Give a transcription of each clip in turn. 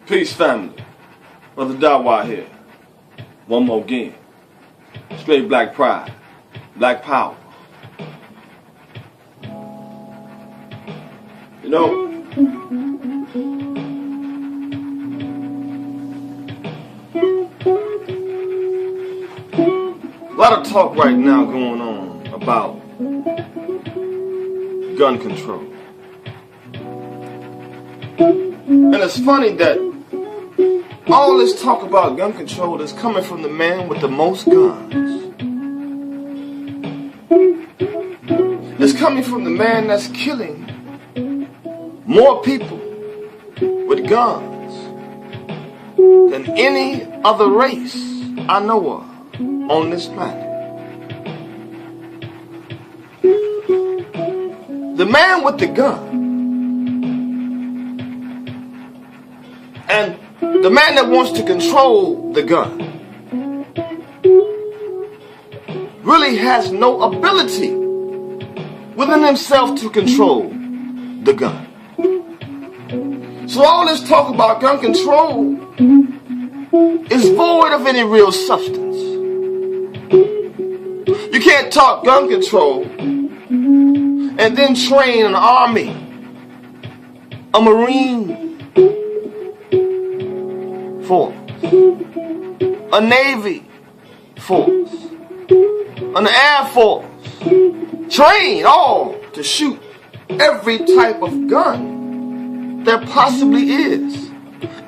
Peace, family. Brother Dawah here. One more again. Straight black pride. Black power. You know, a lot of talk right now going on about gun control. And it's funny that all this talk about gun control is coming from the man with the most guns. It's coming from the man that's killing more people with guns than any other race I know of on this planet. The man with the gun and the man that wants to control the gun really has no ability within himself to control the gun. So all this talk about gun control is void of any real substance. You can't talk gun control and then train an army, a Marine force, a Navy force, an Air Force, train all to shoot every type of gun there possibly is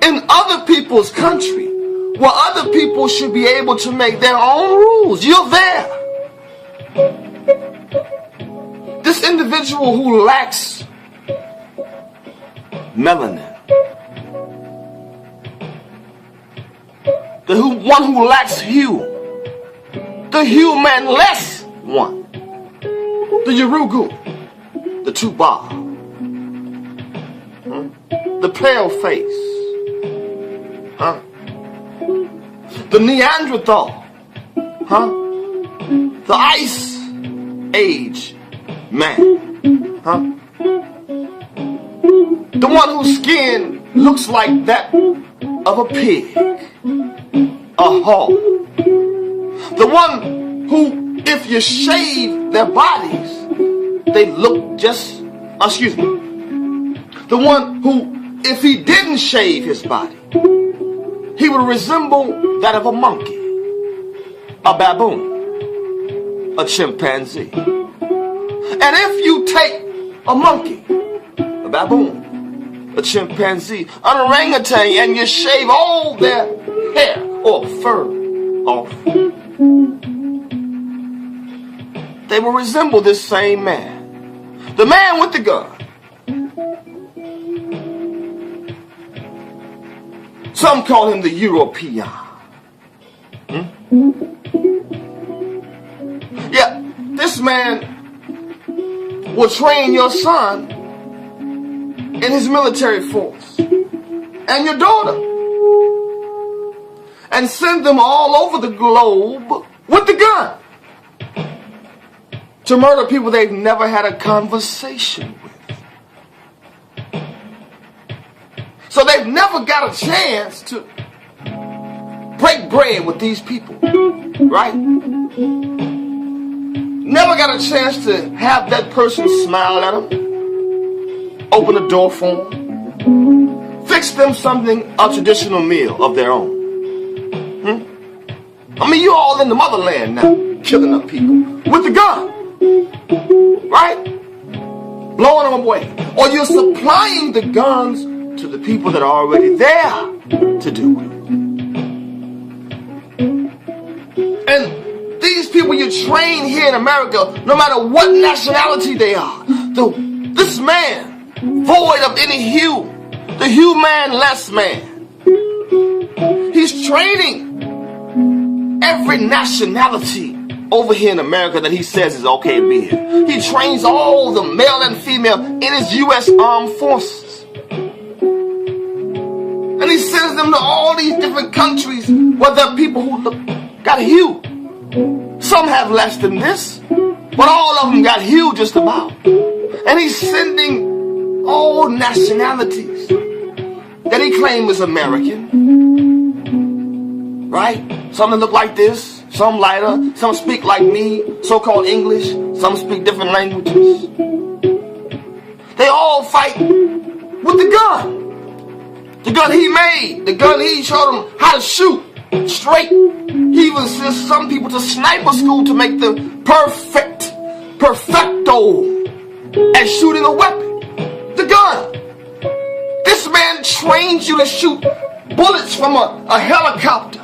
in other people's country, where other people should be able to make their own rules. You're there. This individual who lacks melanin, the one who lacks hue, the human-less one, the Yurugu, the Tuba, the pale face, the Neanderthal, the Ice Age man, the one whose skin looks like that of a pig, a hog, the one who, if you shave their bodies, they look just, the one who, if he didn't shave his body, he would resemble that of a monkey, a baboon, a chimpanzee. And if you take a monkey, a baboon, a chimpanzee, an orangutan, and you shave all their hair or fur off, they will resemble this same man, the man with the gun. Some call him the European. Yeah, this man will train your son in his military force and your daughter and send them all over the globe with the gun to murder people they've never had a conversation with. So they've never got a chance to break bread with these people, right? Never got a chance to have that person smile at them, open the door for them, fix them something, a traditional meal of their own. I mean, you're all in the motherland now, killing up people with the gun, right? Blowing them away. Or you're supplying the guns to the people that are already there to do it. And these people you train here in America, no matter what nationality they are, this man, void of any hue, the human-less man, he's training every nationality over here in America that he says is okay to be here. He trains all the male and female in his U.S. Armed Forces. And he sends them to all these different countries where there are people who got hue. Some have less than this, but all of them got hue just about. And he's sending all nationalities that and he claimed was American. Right? Some that look like this, some lighter, some speak like me, so-called English, some speak different languages. They all fight with the gun. The gun he made, the gun he showed them how to shoot straight. He even sent some people to sniper school to make them perfecto at shooting a weapon. The gun. This man trains you to shoot bullets from a helicopter.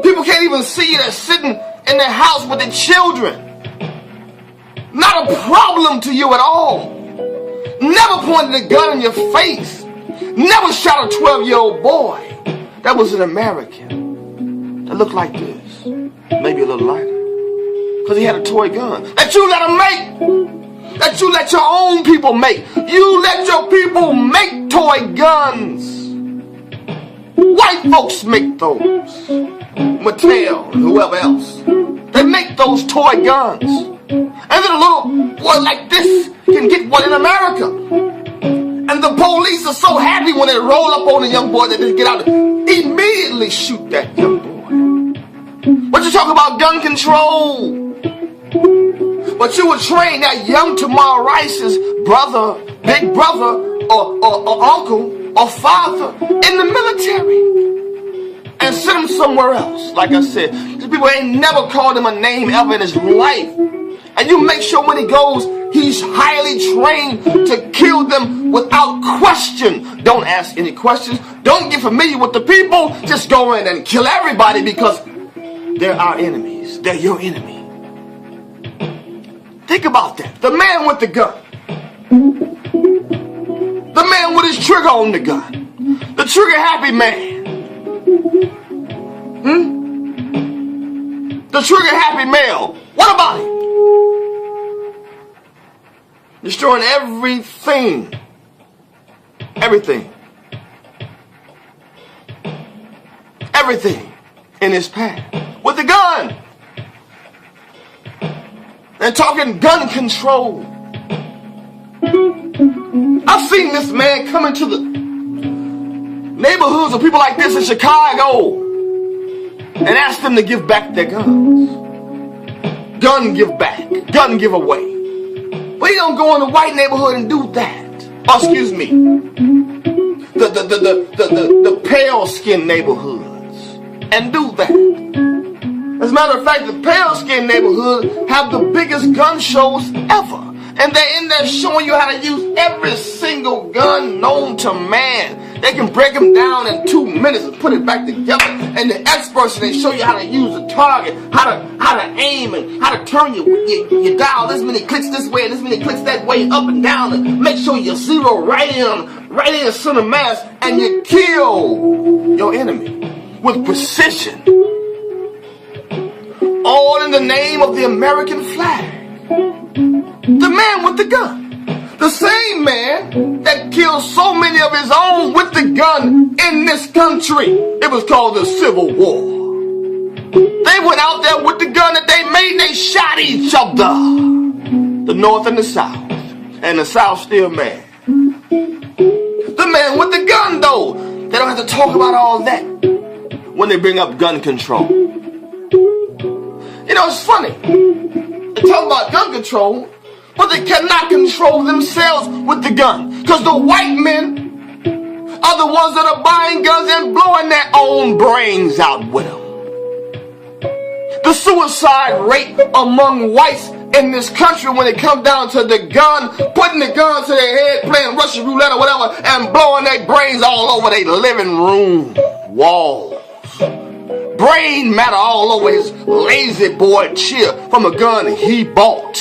People can't even see you. They're sitting in their house with their children. Not a problem to you at all. Never pointed a gun in your face. Never shot a 12-year-old boy. That was an American that looked like this. Maybe a little lighter. Because he had a toy gun that you let him make. That you let your own people make. You let your people make toy guns. White folks make those. Mattel, whoever else. They make those toy guns. And then a little boy like this can get one in America. And the police are so happy when they roll up on a young boy that they get out and immediately shoot that young boy. But you talk about gun control. But you would train that young Tamar Rice's brother, big brother, or uncle, or father in the military. And send him somewhere else. Like I said, these people ain't never called him a name ever in his life. And you make sure when he goes, he's highly trained to kill them without question. Don't ask any questions. Don't get familiar with the people. Just go in and kill everybody because they're our enemies. They're your enemy. Think about that. The man with the gun. The man with his trigger on the gun. The trigger happy man. The trigger happy male. What about him? Destroying everything. Everything. Everything in his path. With a gun. And talking gun control. I've seen this man come into the neighborhoods of people like this in Chicago and ask them to give back their guns. Gun give back. Gun give away. But he don't go in the white neighborhood and do that. Oh, excuse me. The pale skin neighborhoods and do that. As a matter of fact, the pale skin neighborhood have the biggest gun shows ever. And they're in there showing you how to use every single gun known to man. They can break them down in 2 minutes and put it back together. And the experts, they show you how to use the target, how to aim, and how to turn your dial this many clicks this way and this many clicks that way, up and down, and make sure you zero right in center mass, and you kill your enemy with precision. All in the name of the American flag. The man with the gun. The same man that killed so many of his own with the gun in this country. It was called the Civil War. They went out there with the gun that they made. They shot each other. The North and the South. And the South still mad. The man with the gun, though. They don't have to talk about all that when they bring up gun control. You know, it's funny. They talk about gun control, but they cannot control themselves with the gun. Because the white men are the ones that are buying guns and blowing their own brains out with them. The suicide rate among whites in this country when it comes down to the gun, putting the gun to their head, playing Russian roulette or whatever, and blowing their brains all over their living room walls. Brain matter all over his lazy boy chair from a gun he bought.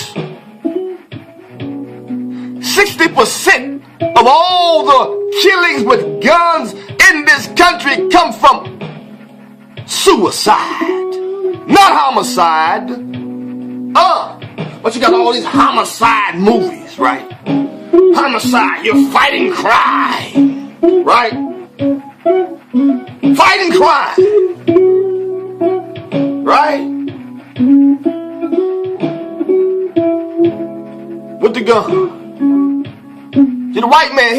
60% of all the killings with guns in this country come from suicide, not homicide. But you got all these homicide movies, right? Homicide, you're fighting crime, right? Fighting crime, right? With the gun. See, the white man,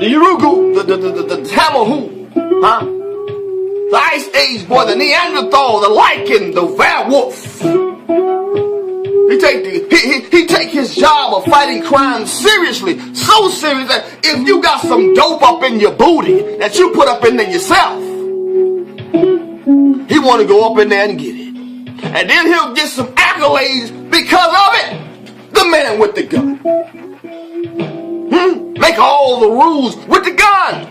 the Urugu, the Tamahu, huh? The Ice Age boy, the Neanderthal, the Lichen, the werewolf. He take his job of fighting crime seriously, so serious that if you got some dope up in your booty that you put up in there yourself, he want to go up in there and get it. And then he'll get some accolades because of it. The man with the gun. Make all the rules with the gun.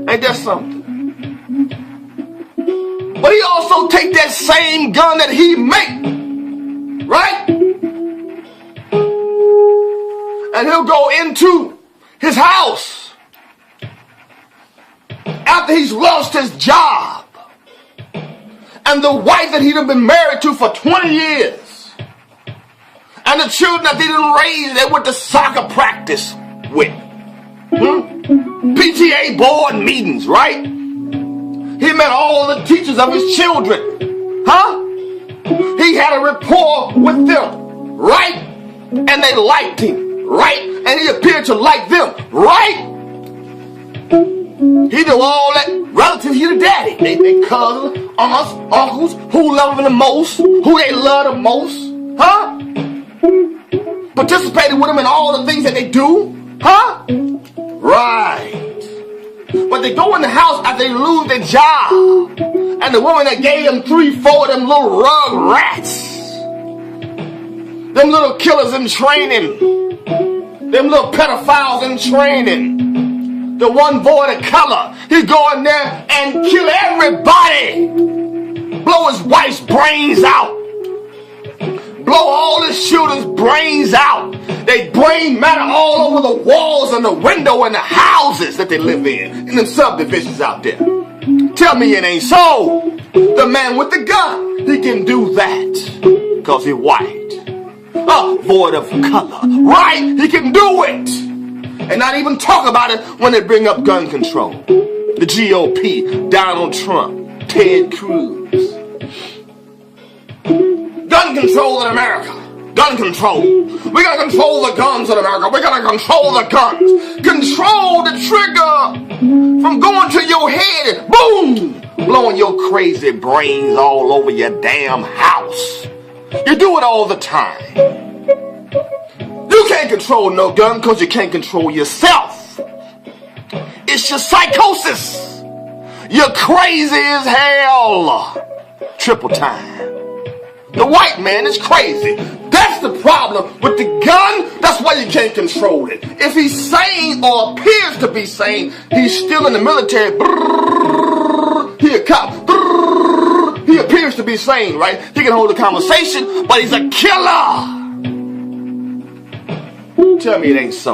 Ain't that something? But he also take that same gun that he make, right? And he'll go into his house after he's lost his job and the wife that he'd have been married to for 20 years and the children that they didn't raise that went to soccer practice with. PTA board meetings, right? He met all the teachers of his children. He had a rapport with them, right? And they liked him, right? And he appeared to like them, right? He knew all that relatives, he the daddy. They cousins, aunts, uncles, who love him the most, who they love the most, participated with him in all the things that they do, Right. But they go in the house after they lose their job. And the woman that gave them 3-4 of them little rug rats. Them little killers in training. Them little pedophiles in training. The one boy of color. He go in there and kill everybody. Blow his wife's brains out. Blow all his children's brains out. They brain matter all over the walls and the window and the houses that they live in them subdivisions out there. Tell me it ain't so. The man with the gun, he can do that because he's white. Void of color. Right? He can do it. And not even talk about it when they bring up gun control. The GOP, Donald Trump, Ted Cruz. Gun control in America. Gun control. We're going to control the guns in America. We're going to control the guns. Control the trigger from going to your head and boom, blowing your crazy brains all over your damn house. You do it all the time. You can't control no gun because you can't control yourself. It's your psychosis. You're crazy as hell. Triple time. The white man is crazy. That's the problem with the gun. That's why you can't control it. If he's sane or appears to be sane, he's still in the military. He a cop. He appears to be sane, right? He can hold a conversation, but he's a killer. Tell me it ain't so.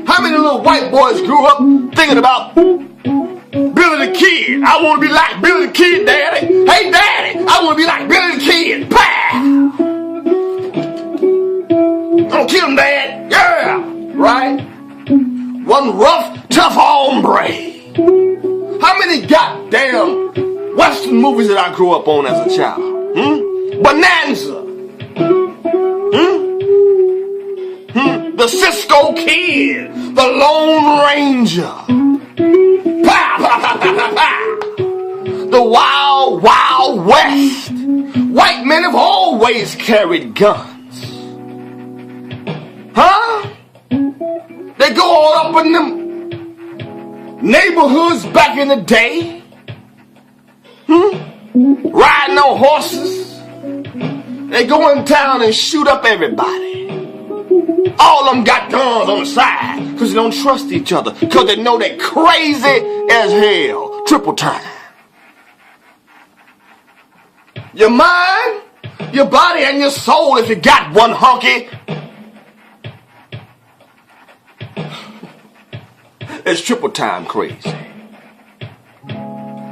How many little white boys grew up thinking about Billy the Kid? I want to be like Billy the Kid, Daddy. Hey, Daddy, I want to be like Billy the Kid. Pow! Don't kill him, Dad. Yeah, right? One rough, tough hombre. How many goddamn Western movies did I grow up on as a child? Bonanza. The Cisco Kid. The Lone Ranger. Pow, pow, pow, pow, pow, pow. The Wild, Wild West. White men have always carried guns. They go all up in them neighborhoods back in the day. Riding on horses. They go in town and shoot up everybody. All of them got guns on the side because they don't trust each other, because they know they're crazy as hell. Triple time. Your mind, your body, and your soul, if you got one, honky, it's triple time crazy.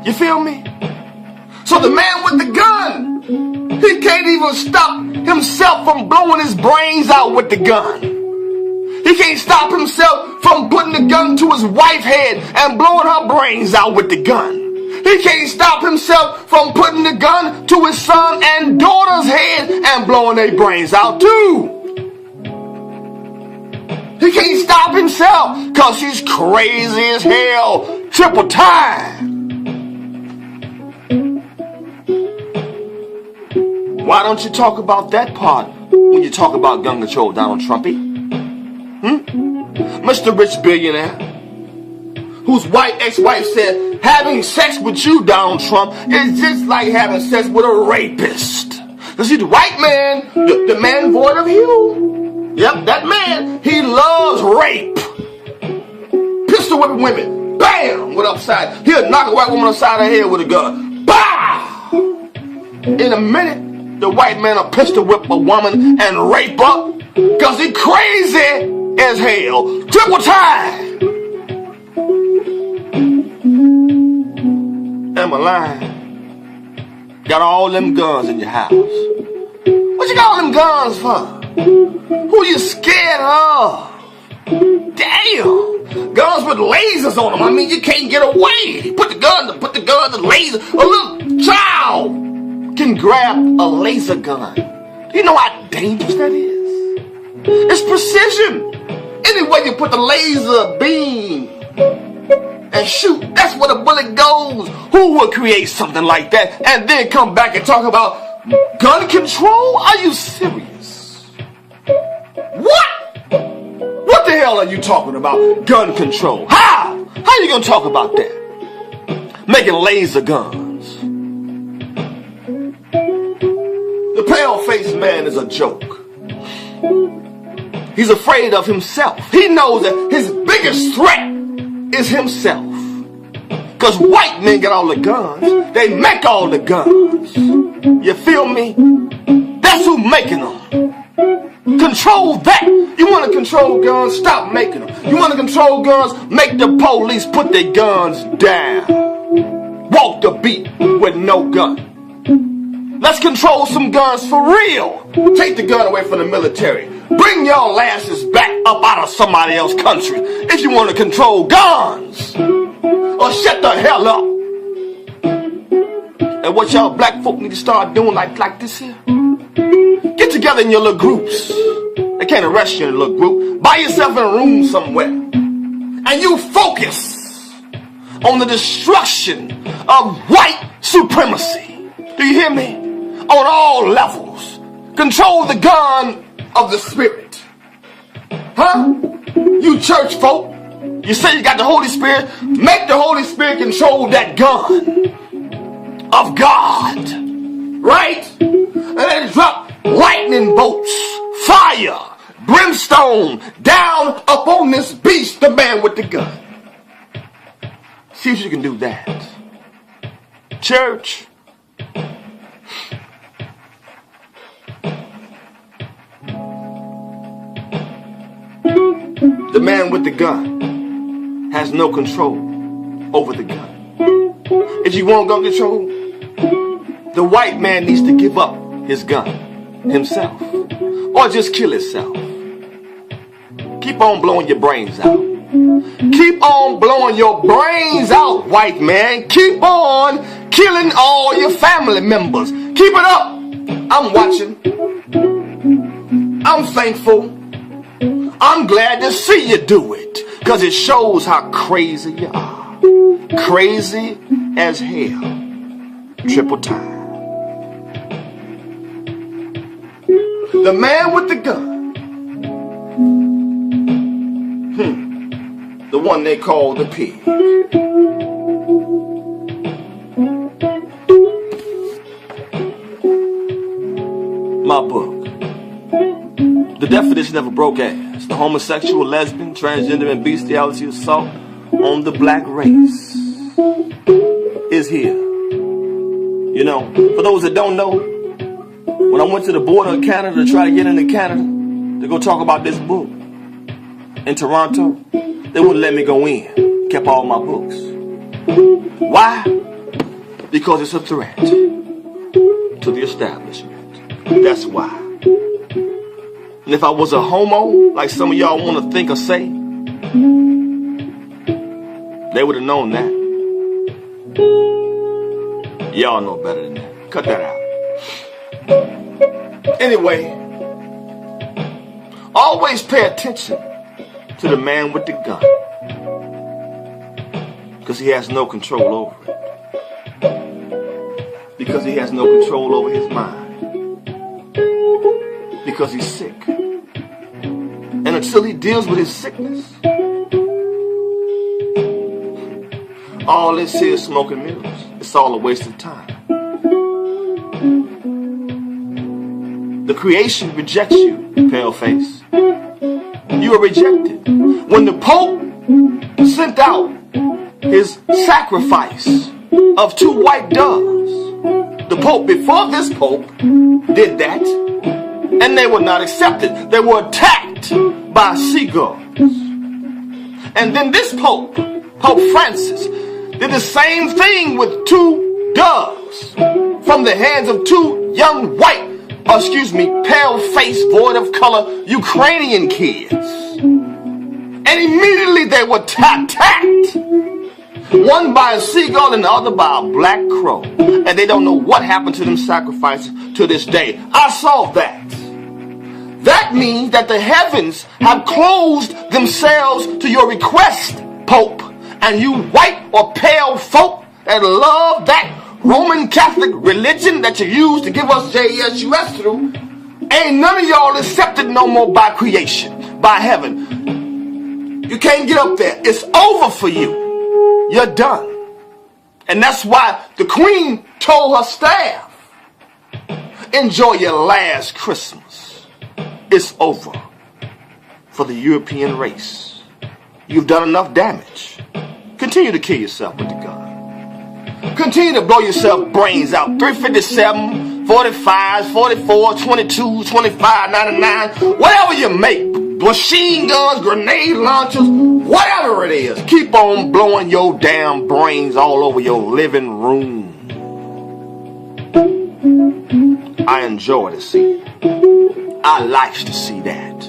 You feel me? So the man with the gun, he can't even stop himself from blowing his brains out with the gun. He can't stop himself from putting the gun to his wife's head and blowing her brains out with the gun. He can't stop himself from putting the gun to his son and daughter's head and blowing their brains out too. He can't stop himself because he's crazy as hell, triple time. Why don't you talk about that part when you talk about gun control, Donald Trumpy? Mr. Rich Billionaire, whose white ex-wife said having sex with you, Donald Trump, is just like having sex with a rapist. Because he's the white man, the man void of hue. Yep, that man, he loves rape. Pistol whipping women. Bam! With upside. He'll knock a white woman upside her head with a gun. Bah! In a minute, the white man will pistol whip a woman and rape her because he crazy as hell. Triple time. Am I lying? Got all them guns in your house. What you got all them guns for? Who you scared of? Damn! Guns with lasers on them. I mean, you can't get away. Put the gun, the laser. A little child can grab a laser gun. Do you know how dangerous that is? It's precision. Anywhere you put the laser beam and shoot, that's where the bullet goes. Who would create something like that and then come back and talk about gun control? Are you serious? What? What the hell are you talking about? Gun control. How? How are you going to talk about that? Making laser guns. The pale-faced man is a joke. He's afraid of himself. He knows that his biggest threat is himself. Because white men get all the guns. They make all the guns. You feel me? That's who making them. Control that. You want to control guns? Stop making them. You want to control guns? Make the police put their guns down. Walk the beat with no gun. Let's control some guns for real. Take the gun away from the military. Bring your asses back up out of somebody else's country if you want to control guns. Or shut the hell up. And what y'all black folk need to start doing like this here? Get together in your little groups. They can't arrest you in a little group. Buy yourself in a room somewhere. And you focus on the destruction of white supremacy. Do you hear me? On all levels. Control the gun of the spirit. Huh? You church folk, you say you got the Holy Spirit. Make the Holy Spirit control that gun of God. Right? And then drop lightning bolts, fire, brimstone down upon this beast, the man with the gun. See if you can do that. Church. The man with the gun has no control over the gun. If you want gun control, the white man needs to give up his gun himself or just kill himself. Keep on blowing your brains out. Keep on blowing your brains out, white man. Keep on killing all your family members. Keep it up. I'm watching. I'm thankful. I'm glad to see you do it, because it shows how crazy you are. Crazy as hell. Triple time. The man with the gun. The one they call the pig. My book. The definition of a broke ass: the homosexual, lesbian, transgender, and bestiality assault on the black race is here. You know, for those that don't know, when I went to the border of Canada to try to get into Canada to go talk about this book in Toronto, they wouldn't let me go in. Kept all my books. Why? Because it's a threat to the establishment. That's why. And if I was a homo, like some of y'all want to think or say, they would have known that. Y'all know better than that. Cut that out. Anyway, always pay attention to the man with the gun, because he has no control over it, because he has no control over his mind, because he's sick. And until he deals with his sickness, all this here is smoke and mirrors. It's all a waste of time. The creation rejects you, pale face. You are rejected. When the Pope sent out his sacrifice of 2 white doves, the Pope before this Pope did that, and they were not accepted. They were attacked by seagulls. And then this Pope, Pope Francis, did the same thing with 2 doves from the hands of 2 young pale-faced, void of color Ukrainian kids. And immediately they were attacked. One by a seagull and the other by a black crow. And they don't know what happened to them sacrifices to this day. I saw that. That means that the heavens have closed themselves to your request, Pope. And you white or pale folk that love that Roman Catholic religion that you use to give us JESUS through, ain't none of y'all accepted no more by creation, by heaven. You can't get up there. It's over for you. You're done. And that's why the Queen told her staff, enjoy your last Christmas. It's over for the European race. You've done enough damage. Continue to kill yourself with the gun. Continue to blow yourself brains out. 357, 45s, 44, 22, 25, 99, whatever you make. Machine guns, grenade launchers, whatever it is. Keep on blowing your damn brains all over your living room. I enjoy to see it. I like to see that.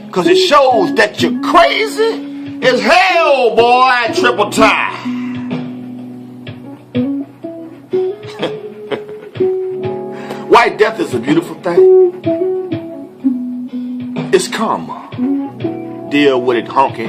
Because it shows that you're crazy as hell, boy, triple tie. White death is a beautiful thing. It's karma. Deal with it, honky.